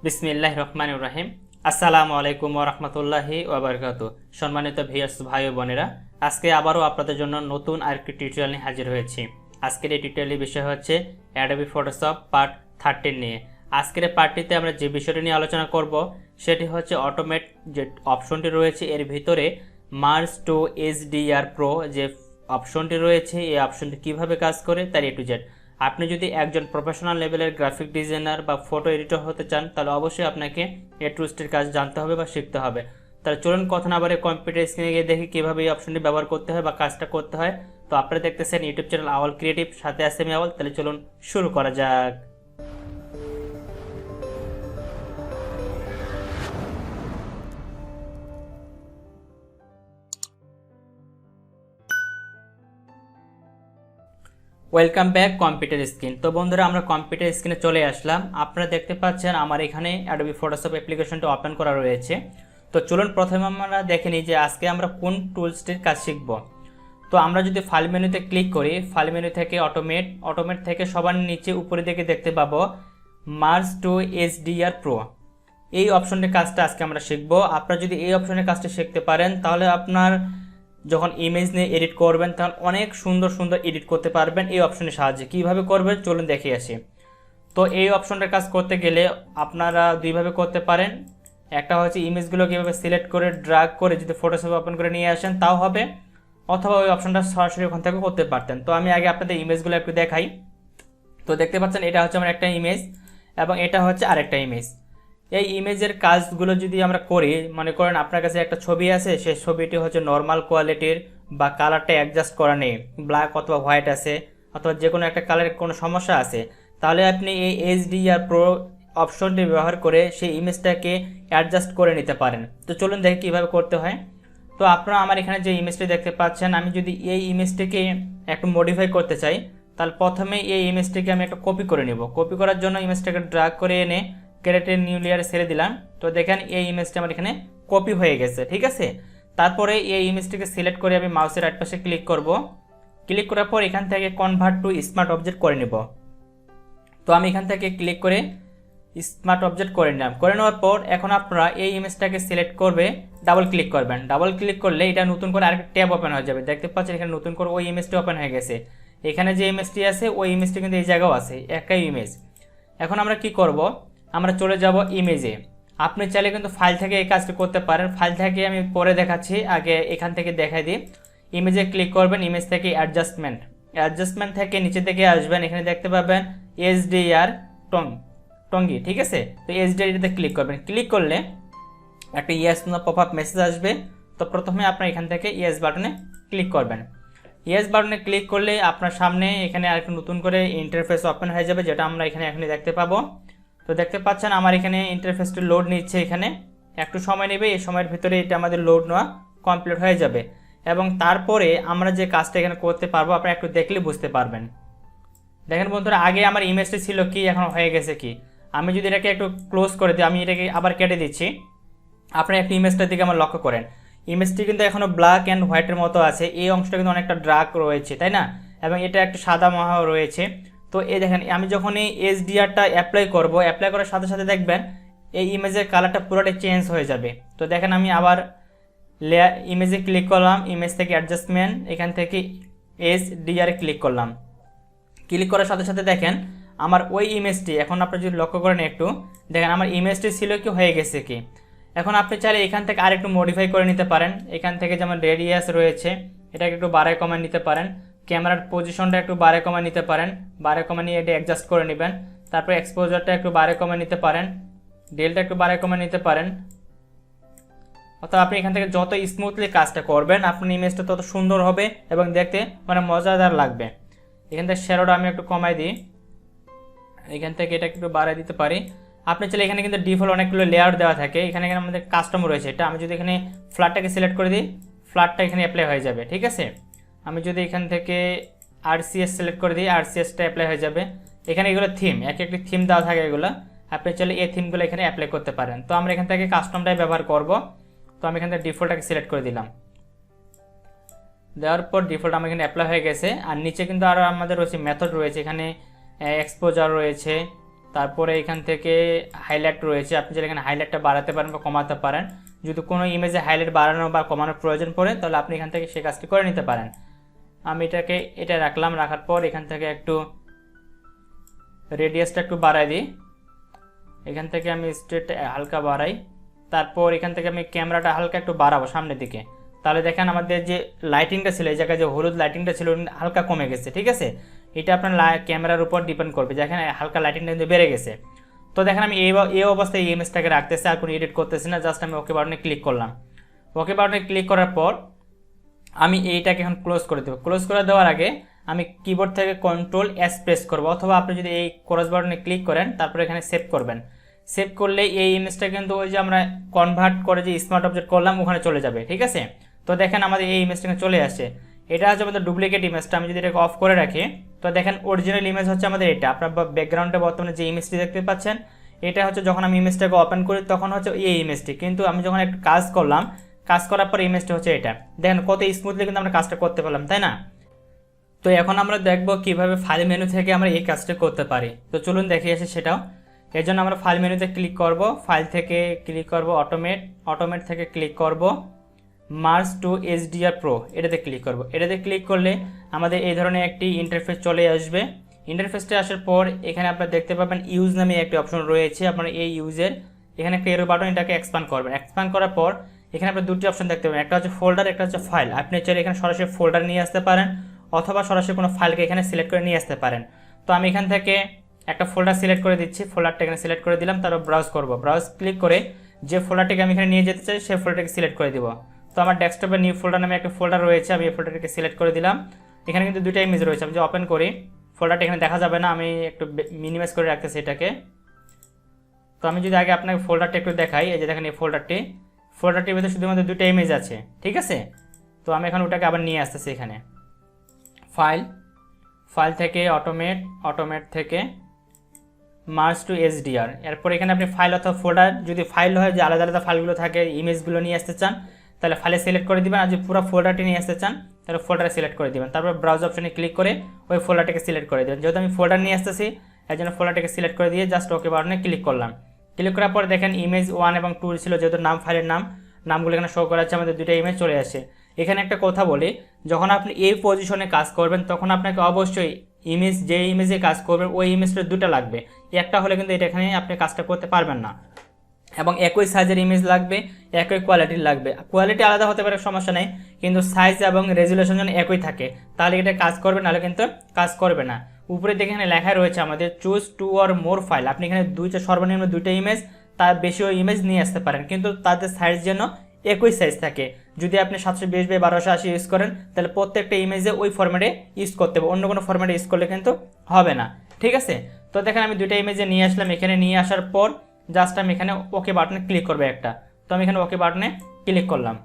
বিসমিল্লাহির রহমানির রহিম। আসসালামু আলাইকুম ওয়া রাহমাতুল্লাহি ওয়া বারাকাতুহু। সম্মানিত ভিউয়ার্স ভাই ও বোনেরা, আজকে আবারও আপনাদের জন্য নতুন আরেকটি টিউটোরিয়াল নিয়ে হাজির হয়েছি। আজকের এই টিউটোরিয়ালের বিষয় হচ্ছে অ্যাডোবি ফটোশপ পার্ট 13 নিয়ে। আজকের এই পার্টটিতে আমরা যে বিষয়টি নিয়ে আলোচনা করব সেটি হচ্ছে অটোমেট যে অপশনটি রয়েছে এর ভিতরে মার্জ টু এইচডিআর প্রো যে অপশনটি রয়েছে, এই অপশনটি কিভাবে কাজ করে তার A to Z। আপনি যদি একজন প্রফেশনাল লেভেলের গ্রাফিক ডিজাইনার বা ফটো এডিটর হতে চান তাহলে অবশ্যই আপনাকে A to Z কাজ জানতে হবে বা শিখতে হবে। তাহলে চলুন কথা না বলে কম্পিউটার স্ক্রিনে গিয়ে দেখি কীভাবে এই অপশনটি ব্যবহার করতে হয় বা কাজটা করতে হয়। তো আপনারা দেখতেছেন ইউটিউব চ্যানেল আওয়াল ক্রিয়েটিভ, সাথে আছে আমি আওয়াল। তাহলে চলুন শুরু করা যাক। Welcome back computer screen. তো বন্ধুরা, আমরা কম্পিউটার স্ক্রিনে চলে আসলাম। আপনারা দেখতে পাচ্ছেন আমার এখানে অ্যাডোবি ফটোশপ অ্যাপ্লিকেশনটা ওপেন করা রয়েছে। তো চলুন প্রথমে আমরা দেখে নিই যে আজকে আমরা কোন টুলসটির কাজ শিখব। তো আমরা যদি ফাইল মেনুতে ক্লিক করি, ফাইল মেনু থেকে অটোমেট থেকে সবার নিচে উপরে দিকে দেখতে পাবো মার্জ টু এইচডিআর প্রো, এই অপশনটির কাজটা আজকে আমরা শিখব। আপনারা যদি এই অপশনের কাজটা শিখতে পারেন তাহলে আপনার যখন ইমেজ নিয়ে এডিট করবেন তখন অনেক সুন্দর সুন্দর এডিট করতে পারবেন এই অপশনের সাহায্যে। কীভাবে করবেন চলুন দেখে আসি। তো এই অপশনটার কাজ করতে গেলে আপনারা দুইভাবে করতে পারেন। একটা হচ্ছে ইমেজগুলো কীভাবে সিলেক্ট করে ড্র্যাগ করে যদি ফটোশপ ওপেন করে নিয়ে আসেন তাও হবে, অথবা ওই অপশনটা সরাসরি ওখান থেকে করতে পারতেন। তো আমি আগে আপনাদের ইমেজগুলো একটু দেখাই। তো দেখতে পাচ্ছেন এটা হচ্ছে আমার একটা ইমেজ এবং এটা হচ্ছে আরেকটা ইমেজ। এই ইমেজের কাজগুলো যদি আমরা করি, মনে করেন আপনার কাছে একটা ছবি আছে, সেই ছবিটি হচ্ছে নর্মাল কোয়ালিটির বা কালারটা অ্যাডজাস্ট করা নেই, ব্ল্যাক অথবা হোয়াইট আছে, অথবা যে কোনো একটা কালারের কোনো সমস্যা আছে, তাহলে আপনি এই এইচডিআর প্রো অপশনটি ব্যবহার করে সেই ইমেজটাকে অ্যাডজাস্ট করে নিতে পারেন। তো চলুন দেখি কীভাবে করতে হয়। তো আপনারা আমার এখানে যে ইমেজটি দেখতে পাচ্ছেন, আমি যদি এই ইমেজটিকে একটু মডিফাই করতে চাই তাহলে প্রথমে এই ইমেজটিকে আমি একটা কপি করে নেব। কপি করার জন্য ইমেজটাকে ড্র্যাগ করে এনে ক্রিয়েটের নিউ লেয়ারে ছেড়ে দিলাম। তো দেখেন এই ইমেজটা আমার এখানে কপি হয়ে গেছে, ঠিক আছে। তারপরে এই ইমেজটিকে সিলেক্ট করে আমি মাউসের রাইট পাশে ক্লিক করব। ক্লিক করার পর এখান থেকে কনভার্ট টু স্মার্ট অবজেক্ট করে নেব। তো আমি এখান থেকে ক্লিক করে স্মার্ট অবজেক্ট করে নিলাম। করে নেওয়ার পর এখন আপনারা এই ইমেজটাকে সিলেক্ট করবে, ডাবল ক্লিক করবেন। ডাবল ক্লিক করলে এটা নতুন করে আরেকটা ট্যাব ওপেন হয়ে যাবে। দেখতে পাচ্ছেন এখানে নতুন করে ওই ইমেজটি ওপেন হয়ে গেছে। এখানে যে ইমেজটি আছে ওই ইমেজটি কিন্তু এই জায়গাও আছে, একই ইমেজ। এখন আমরা কি করব, আমরা চলে যাব ইমেজে। আপনি চাইলে কিন্তু ফাইল থেকে এই কাজটি করতে পারেন। ফাইল থেকে আমি পরে দেখাচ্ছি, আগে এখান থেকে দেখাই দিই। ইমেজে ক্লিক করবেন, ইমেজ থেকে অ্যাডজাস্টমেন্ট থেকে নিচে থেকে আসবেন, এখানে দেখতে পাবেন এইচডিআর টঙ্গি, ঠিক আছে। তো এইচডিআরতে ক্লিক করবেন। ক্লিক করলে একটা yes no pop up message আসবে। তো প্রথমে আপনার এখান থেকে ইয়েস বাটনে ক্লিক করবেন। ইয়েস বাটনে ক্লিক করলে আপনার সামনে এখানে আরেকটু নতুন করে ইন্টারফেস ওপেন হয়ে যাবে, যেটা আমরা এখানে দেখতে পাবো। তো দেখতে পাচ্ছেন আমার এখানে ইন্টারফেসটি লোড নিচ্ছে, এখানে একটু সময় নেবে। এই সময়ের ভিতরে এটা আমাদের লোড নেওয়া কমপ্লিট হয়ে যাবে এবং তারপরে আমরা যে কাজটা এখানে করতে পারবো আপনারা একটু দেখলে বুঝতে পারবেন। দেখেন বন্ধুরা, আগে আমার ইমেজটি ছিল কি, এখন হয়ে গেছে কি। আমি যদি এটাকে একটু ক্লোজ করে দিই, আমি এটাকে আবার কেটে দিচ্ছি। আপনারা একটু ইমেজটার দিকে আমার লক্ষ্য করেন, ইমেজটি কিন্তু এখনও ব্ল্যাক অ্যান্ড হোয়াইটের মতো আছে। এই অংশটা কিন্তু অনেকটা ডার্ক রয়েছে, তাই না, এবং এটা একটু সাদা মহা রয়েছে। তো এই দেখেন আমি যখন এই এইচডিআরটা অ্যাপ্লাই করব, অ্যাপ্লাই করার সাথে সাথে দেখবেন এই ইমেজের কালারটা পুরোটাই চেঞ্জ হয়ে যাবে। তো দেখেন আমি আবার ইমেজে ক্লিক করলাম, ইমেজ থেকে অ্যাডজাস্টমেন্ট, এখান থেকে এইচডিআর ক্লিক করলাম। ক্লিক করার সাথে সাথে দেখেন আমার ওই ইমেজটি, এখন আপনি যদি লক্ষ্য করেন একটু দেখেন আমার ইমেজটি ছিল কি হয়ে গেছে কি। এখন আপনি চাইলে এখান থেকে আর একটু মডিফাই করে নিতে পারেন। এখান থেকে যেমন রেডিয়াস রয়েছে এটাকে একটু বাড়ায় কমায় নিতে পারেন, ক্যামেরার পজিশনটা একটু বাড়ায় কমায় নিতে পারেন, বাড়ায় কমায় নিয়ে এটা অ্যাডজাস্ট করে নেবেন। তারপর এক্সপোজারটা একটু বাড়ায় কমায় নিতে পারেন, ডেলটা একটু বাড়ায় কমায় নিতে পারেন। অর্থাৎ আপনি এখান থেকে যত স্মুথলি কাজটা করবেন আপনার ইমেজটা তত সুন্দর হবে এবং দেখতে মানে মজাদার লাগবে। এখান থেকে শ্যাডোটা আমি একটু কমাই দিই, এখান থেকে এটা একটু বাড়াই দিতে পারি। আপনি চাইলে এখানে কিন্তু ডিফল্ট অনেকগুলো লেয়ার দেওয়া থাকে, এখানে আমাদের কাস্টম রয়েছে। এটা আমি যদি এখানে ফ্ল্যাটটাকে সিলেক্ট করে দিই, ফ্ল্যাটটা এখানে অ্যাপ্লাই হয়ে যাবে, ঠিক আছে। আমি যদি এখান থেকে আরসিএস সিলেক্ট করে দিই, আরসিএসটা অ্যাপ্লাই হয়ে যাবে। এখানে এগুলো থিম, এক একটি থিম দেওয়া থাকে, এগুলো আপনি চাইলে এই থিমগুলো এখানে অ্যাপ্লাই করতে পারেন। তো আমরা এখান থেকে কাস্টমটাই ব্যবহার করব। তো আমি এখান থেকে ডিফল্টটাকে সিলেক্ট করে দিলাম, দেওয়ার পর ডিফল্ট আমার এখানে অ্যাপ্লাই হয়ে গেছে। আর নিচে কিন্তু আরও আমাদের রয়েছে মেথড রয়েছে, এখানে এক্সপোজার রয়েছে, তারপরে এখান থেকে হাইলাইট রয়েছে, আপনি যদি এখানে হাইলাইটটা বাড়াতে পারেন বা কমাতে পারেন। যদি কোনো ইমেজে হাইলাইট বাড়ানো বা কমানোর প্রয়োজন পড়ে তাহলে আপনি এখান থেকে সেই কাজটি করে নিতে পারেন। আমি এটা রাখলাম, রাখার পর এখান থেকে একটু রেডিয়াসটা একটু বাড়াই দিই, এখান থেকে আমি স্ট্রেট হালকা বাড়াই। তারপর এখান থেকে আমি ক্যামেরাটা হালকা একটু বাড়াবো সামনের দিকে, তাহলে দেখেন আমাদের যে লাইটিংটা ছিল, এই জায়গায় যে হলুদ লাইটিংটা ছিল হালকা কমে গেছে। ঠিক আছে, এটা আপনার ক্যামেরার উপর ডিপেন্ড করবে, যেখানে হালকা লাইটিংটা কিন্তু বেড়ে গেছে। তো দেখেন আমি এই অবস্থায় এই ইমেজটাকে রাখতেছি, আর কোনো এডিট করতেছি না, জাস্ট আমি ওকে বাটনে ক্লিক করলাম। ওকে বাটনে ক্লিক করার পর আমি এইটাকে এখন ক্লোজ করে দেবো। ক্লোজ করে দেওয়ার আগে আমি কিবোর্ড থেকে Ctrl+S প্রেস করবো, অথবা আপনি যদি এই ক্রস বাটনে ক্লিক করেন তারপর এখানে সেভ করবেন। সেভ করলে এই ইমেজটা কিন্তু ওই যে আমরা কনভার্ট করে যে স্মার্ট অবজেক্ট করলাম ওখানে চলে যাবে। ঠিক আছে, তো দেখেন আমাদের এই ইমেজটা চলে আসে। এটা হচ্ছে আমাদের ডুপ্লিকেট ইমেজটা। আমি যদি এটাকে অফ করে রাখি তো দেখেন অরিজিনাল ইমেজ হচ্ছে আমাদের এটা। আপনার ব্যাকগ্রাউন্ডে বর্তমানে যে ইমেজটি দেখতে পাচ্ছেন এটা হচ্ছে যখন আমি ইমেজটাকে ওপেন করি তখন হচ্ছে এই ইমেজটি, কিন্তু আমি যখন একটা কাজ করলাম, কাজ করার পর ইমেজটা হচ্ছে এটা। দেখেন কত স্মুথলি কিন্তু আমরা কাজটা করতে পারলাম, তাই না? তো এখন আমরা দেখব কিভাবে ফাইল মেনু থেকে আমরা এই কাজটা করতে পারি। তো চলুন দেখে আসি সেটাও। এর জন্য আমরা ফাইল মেনুতে ক্লিক করব, ফাইল থেকে ক্লিক করব অটোমেট থেকে ক্লিক করব মার্জ টু এইচডিআর প্রো, এটাতে ক্লিক করব। এটাতে ক্লিক করলে আমাদের এই ধরনের একটি ইন্টারফেস চলে আসবে। ইন্টারফেসটা আসার পর এখানে আপনারা দেখতে পাবেন ইউজ নামে একটি অপশন রয়েছে। আপনারা এই ইউজের এখানে একটা এরো বাটন, এটাকে এক্সপ্যান্ড করবেন। এক্সপ্যান্ড করার পর এখানে আপনারা দুটি অপশন দেখতে পাবেন, একটা হচ্ছে ফোল্ডার, একটা হচ্ছে ফাইল। আপনি চাইলে এখানে সরাসরি ফোল্ডার নিয়ে আসতে পারেন অথবা সরাসরি কোনো ফাইলকে এখানে সিলেক্ট করে নিয়ে আসতে পারেন। তো আমি এখান থেকে একটা ফোল্ডার সিলেক্ট করে দিচ্ছি, ফোল্ডারটা এখানে সিলেক্ট করে দিলাম। তারপর ব্রাউজ করব, ব্রাউজ ক্লিক করে যে ফোল্ডারটিকে আমি এখানে নিয়ে যেতে চাই সেই ফোল্ডারটাকে সিলেক্ট করে দিব। তো আমার ডেস্কটপে নিউ ফোল্ডার নামে একটা ফোল্ডার রয়েছে, আমি এই ফোল্ডারটাকে সিলেক্ট করে দিলাম। এখানে কিন্তু দুইটা ইমেজ রয়েছে, আমি যদি ওপেন করি ফোল্ডারটা এখানে দেখা যাবে না, আমি একটু মিনিমাইজ করে রাখতেছি এটাকে। তো আমি যদি আগে আপনাকে ফোল্ডারটা একটু দেখাই, এই যে দেখেন এই ফোল্ডারটির ভিতরে শুধুমাত্র দুটো ইমেজ আছে। ঠিক আছে, তো আমি এখন ওটাকে আবার নিয়ে আসতেছি এখানে ফাইল থেকে অটোমেট থেকে মার্জ টু এইচডিআর। এরপর এখানে আপনি ফাইল অথবা ফোল্ডার, যদি ফাইল হয় যে আলাদা আলাদা ফাইলগুলো থাকে ইমেজগুলো নিয়ে আসতে চান তাহলে ফাইলে সিলেক্ট করে দিবেন, আর যদি পুরো ফোল্ডারটি নিয়ে আসতে চান তাহলে ফোল্ডারে সিলেক্ট করে দিবেন। তারপর ব্রাউজ অপশনে ক্লিক করে ওই ফোল্ডারটাকে সিলেক্ট করে দেবেন। যেহেতু আমি ফোল্ডার নিয়ে আসতেছি এর জন্য ফোল্ডারটাকে সিলেক্ট করে দিয়ে জাস্ট ওকে বাটনে ক্লিক করলাম। ক্লিক করার পর দেখেন ইমেজ 1 এবং 2 ছিল, যেহেতু ফাইলের নামগুলো এখানে শো করা আছে, আমাদের দুটো ইমেজ চলে আসে। এখানে একটা কথা বলি, যখন আপনি এই পজিশনে কাজ করবেন তখন আপনাকে অবশ্যই যে ইমেজে কাজ করবেন ওই ইমেজটা দুটো লাগবে। একটা হলে কিন্তু এটা এখানে আপনি কাজটা করতে পারবেন না, এবং একই সাইজের ইমেজ লাগবে, একই কোয়ালিটির লাগবে। কোয়ালিটি আলাদা হতে পারে, সমস্যা নেই, কিন্তু সাইজ এবং রেজুলেশন যেন একই থাকে তাহলে এটা কাজ করবে, নাহলে কিন্তু কাজ করবে না। উপরে দেখে এখানে লেখা রয়েছে আমাদের চুজ 2 or more ফাইল। আপনি এখানে সর্বনিম্ন দুইটা ইমেজ, তার বেশিও ইমেজ নিয়ে আসতে পারেন, কিন্তু তাদের সাইজ যেন একই সাইজ থাকে। যদি আপনি 720x1280 ইউজ করেন তাহলে প্রত্যেকটা ইমেজে ওই ফরম্যাটে ইউজ করতে হবে, অন্য কোনো ফরম্যাটে ইউজ করলে কিন্তু হবে না। ঠিক আছে, তো দেখেন আমি দুইটা ইমেজে নিয়ে আসলাম। এখানে নিয়ে আসার পর জাস্ট আমি এখানে ওকে বাটনে ক্লিক করবো একটা। তো আমি এখানে ওকে বাটনে ক্লিক করলাম।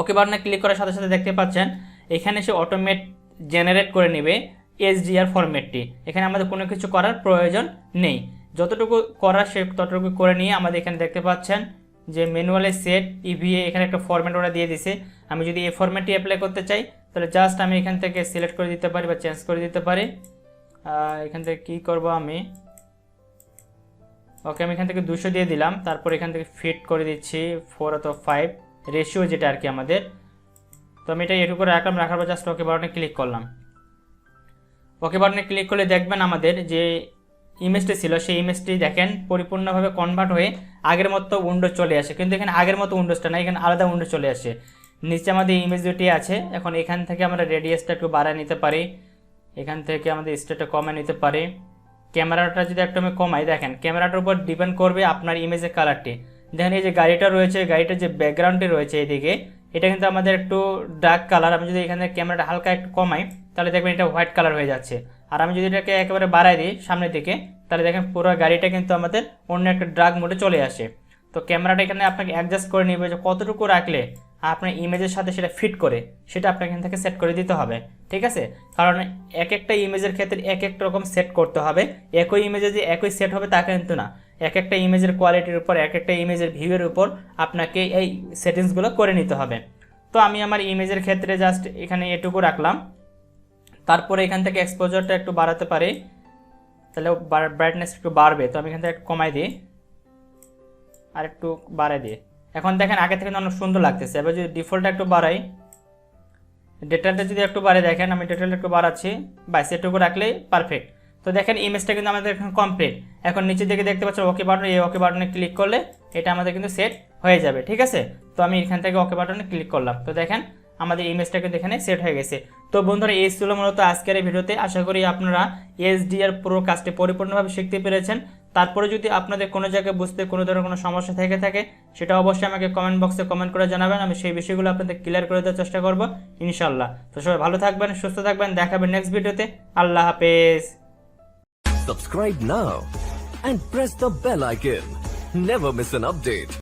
ওকে বাটনে ক্লিক করার সাথে সাথে দেখতে পাচ্ছেন এখানে সে অটোমেট জেনারেট করে নেবে এইচডিআর ফরম্যাটটি। এখানে আমাদের কোনো কিছু করার প্রয়োজন নেই, যতটুকু করার সে ততটুকু করে নিয়ে আমাদের এখানে দেখতে পাচ্ছেন যে ম্যানুয়ালি সেট ইভিএ, এখানে একটা ফরম্যাট ওরা দিয়ে দিছে। আমি যদি এই ফরম্যাটটি অ্যাপ্লাই করতে চাই তাহলে জাস্ট আমি এখান থেকে সিলেক্ট করে দিতে পারি বা চেঞ্জ করে দিতে পারি। এখান থেকে কী করবো আমি, ওকে আমি এখান থেকে 200 দিয়ে দিলাম। তারপর এখান থেকে ফিট করে দিচ্ছি 4 অথবা 5 রেশিও, যেটা আর কি আমাদের। তো আমি এটা এটুকু রাখলাম, রাখার পর জাস্ট ওকে বাটনে ক্লিক করলাম। ওকে বাটনে ক্লিক করলে দেখবেন আমাদের যে ইমেজটি ছিল সেই ইমেজটি দেখেন পরিপূর্ণভাবে কনভার্ট হয়ে আগের মতো উইন্ডোজ চলে আসে, কিন্তু এখানে আগের মতো উইন্ডোজটা না, এখানে আলাদা উইন্ডোজ চলে আসে। নিচে আমাদের ইমেজ দুটি আছে। এখন এখান থেকে আমরা রেডিয়াসটা একটু বাড়ায় নিতে পারি, এখান থেকে আমাদের স্টেটটা কমায় নিতে পারি। ক্যামেরাটা যদি একটু আমি কমাই, দেখেন ক্যামেরাটার উপর ডিপেন্ড করবে আপনার ইমেজের কালারটি। দেখেন এই যে গাড়িটা রয়েছে, গাড়িটার যে ব্যাকগ্রাউন্ডটি রয়েছে এইদিকে, এটা কিন্তু আমাদের একটু ডার্ক কালার। আমি যদি এখানে ক্যামেরাটা হালকা একটু কমাই তাহলে দেখবেন এটা হোয়াইট কালার হয়ে যাচ্ছে। আর আমি যদি এটাকে একেবারে বাড়াই দিই সামনের দিকে তাহলে দেখেন পুরো গাড়িটা কিন্তু আমাদের অন্য একটা ডার্ক মোডে চলে আসে। তো ক্যামেরাটা এখানে আপনাকে অ্যাডজাস্ট করে নেবে যে কতটুকু রাখলে আপনার ইমেজের সাথে সেটা ফিট করে, সেটা আপনাকে এখান থেকে সেট করে দিতে হবে। ঠিক আছে, কারণ এক একটা ইমেজের ক্ষেত্রে এক এক রকম সেট করতে হবে। একই ইমেজে যে একই সেট হবে তা কিন্তু না, এক একটা ইমেজের কোয়ালিটির উপর, এক একটা ইমেজের ভিউয়ের উপর আপনাকে এই সেটিংসগুলো করে নিতে হবে। তো আমি আমার ইমেজের ক্ষেত্রে জাস্ট এখানে এটুকু রাখলাম। তারপরে এখান থেকে এক্সপোজারটা একটু বাড়াতে পারি, তাহলে ব্রাইটনেস একটু বাড়বে। তো আমি এখান থেকে একটু কমাই দিই আর একটু বাড়াই দিই। এখন দেখেন আগে থেকে অনেক সুন্দর লাগতেছে। এবার যদি ডিফল্টটা একটু বাড়াই, ডিটেলটা যদি একটু বাড়াই, দেখেন আমি ডিটেলটা একটু বাড়াচ্ছি, বাস এটুকু রাখলেই পারফেক্ট। তো দেখেন ইমেজটা কিন্তু আমাদের এখন কমপ্লিট। এখন নিচের দিকে দেখতে পাচ্ছেন ওকে বাটন, এই ওকে বাটনে ক্লিক করলে এটা আমাদের কিন্তু সেট হয়ে যাবে, ঠিক আছে। তো আমি এখান থেকে ওকে বাটনে ক্লিক করলাম, তো দেখেন আমাদের ইমেজটা কিন্তু এখানে সেট হয়ে গেছে। তো বন্ধুরা এই ছিল মূলত আজকের এই ভিডিওতে। আশা করি আপনারা HDR পুরো কাজটি পরিপূর্ণভাবে শিখতে পেরেছেন। তারপরে যদি আপনাদের কোনো জায়গায় বুঝতে কোনো ধরনের কোনো সমস্যা থেকে থাকে সেটা অবশ্যই আমাকে কমেন্ট বক্সে কমেন্ট করে জানাবেন। আমি সেই বিষয়গুলো আপনাদের ক্লিয়ার করে দেওয়ার চেষ্টা করব ইনশাল্লাহ। তো সবাই ভালো থাকবেন, সুস্থ থাকবেন, দেখাবেন নেক্সট ভিডিওতে। আল্লাহ হাফেজ। Subscribe now and press the bell icon. Never miss an update.